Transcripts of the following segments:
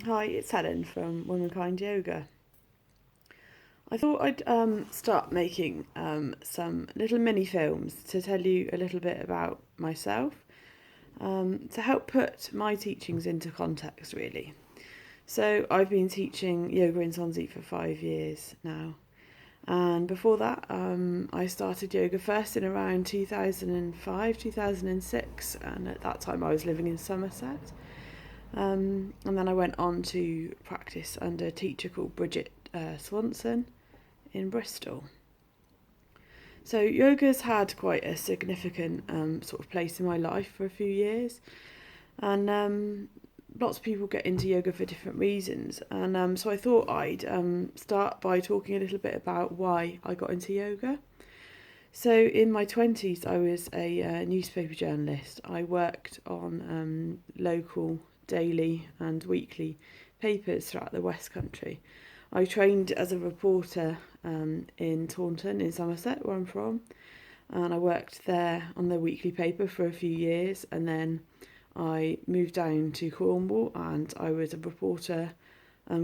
Hi, it's Helen from Womankind Yoga. I thought I'd start making some little mini films to tell you a little bit about myself, to help put my teachings into context, really. So, I've been teaching yoga in Swansea for 5 years now. And before that, I started yoga first in around 2005, 2006, and at that time I was living in Somerset. And then I went on to practice under a teacher called Bridget Swanson in Bristol. So yoga's had quite a significant sort of place in my life for a few years, and lots of people get into yoga for different reasons. And so I thought I'd start by talking a little bit about why I got into yoga. So in my 20s, I was a newspaper journalist. I worked on local daily and weekly papers throughout the West Country. I trained as a reporter in Taunton in Somerset, where I'm from, and I worked there on the weekly paper for a few years, and then I moved down to Cornwall and I was a reporter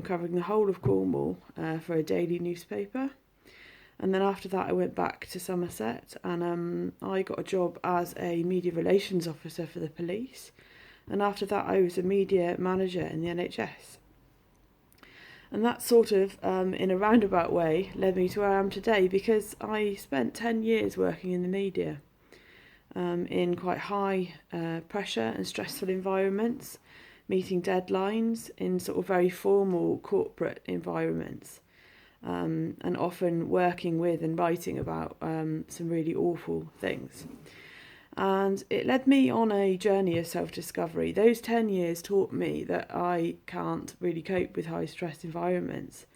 covering the whole of Cornwall for a daily newspaper. And then after that I went back to Somerset, and I got a job as a media relations officer for the police. And after that I was a media manager in the NHS. And that sort of, in a roundabout way, led me to where I am today, because I spent 10 years working in the media, in quite high pressure and stressful environments, meeting deadlines in sort of very formal corporate environments, and often working with and writing about some really awful things. And it led me on a journey of self-discovery. Those 10 years taught me that I can't really cope with high-stress environments.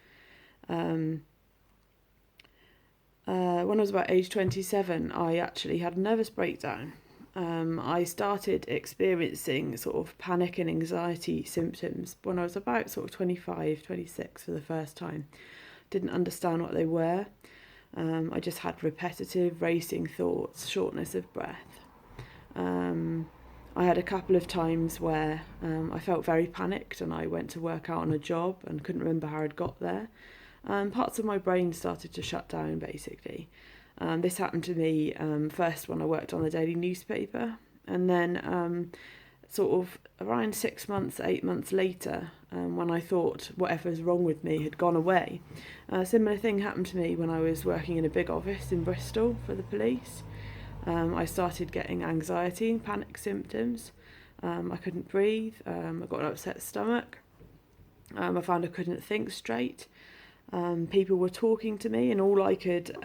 When I was about age 27, I actually had a nervous breakdown. I started experiencing sort of panic and anxiety symptoms when I was about sort of 25, 26 for the first time. Didn't understand what they were. I just had repetitive, racing thoughts, shortness of breath. I had a couple of times where I felt very panicked and I went to work out on a job and couldn't remember how I'd got there. Parts of my brain started to shut down, basically. This happened to me first when I worked on the daily newspaper, and then sort of around 6 months, 8 months later, when I thought whatever's wrong with me had gone away. A similar thing happened to me when I was working in a big office in Bristol for the police. I started getting anxiety and panic symptoms. I couldn't breathe. I got an upset stomach. I found I couldn't think straight. People were talking to me, and all I could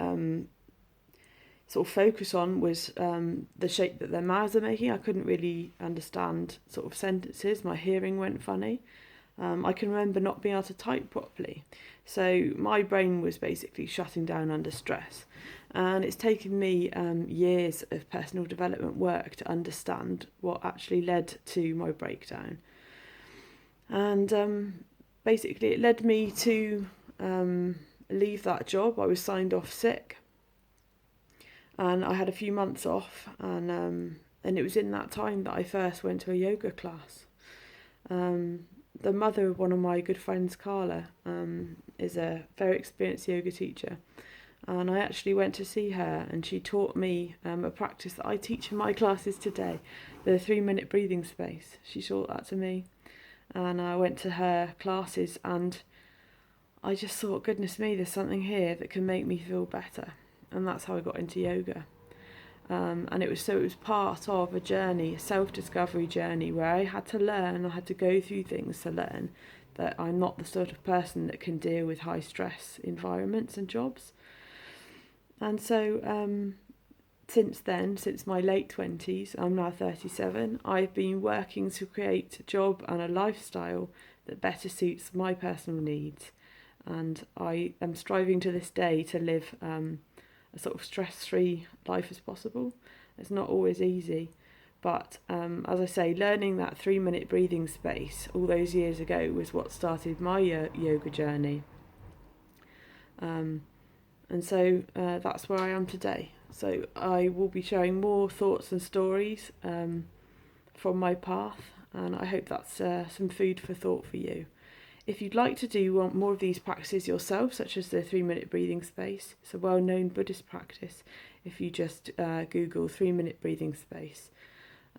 sort of focus on was the shape that their mouths are making. I couldn't really understand sort of sentences. My hearing went funny. I can remember not being able to type properly. So my brain was basically shutting down under stress. And it's taken me years of personal development work to understand what actually led to my breakdown. And basically it led me to leave that job. I was signed off sick, and I had a few months off, and it was in that time that I first went to a yoga class. The mother of one of my good friends, Carla, is a very experienced yoga teacher, and I actually went to see her, and she taught me a practice that I teach in my classes today, the 3-minute breathing space. She taught that to me, and I went to her classes, and I just thought, goodness me, there's something here that can make me feel better. And that's how I got into yoga. And it was part of a journey, a self-discovery journey, where I had to learn, I had to go through things to learn that I'm not the sort of person that can deal with high stress environments and jobs. And so since then, since my late 20s, I'm now 37, I've been working to create a job and a lifestyle that better suits my personal needs. And I am striving to this day to live a sort of stress-free life as possible. It's not always easy, but as I say, learning that 3-minute breathing space all those years ago was what started my yoga journey. And so that's where I am today. So I will be sharing more thoughts and stories from my path, and I hope that's some food for thought for you. If you'd like to do more of these practices yourself, such as the 3-minute breathing space, it's a well-known Buddhist practice. If you just Google 3-minute breathing space,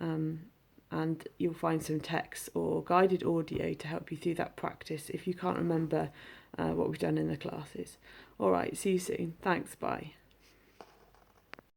and you'll find some text or guided audio to help you through that practice if you can't remember what we've done in the classes. All right, see you soon. Thanks, bye.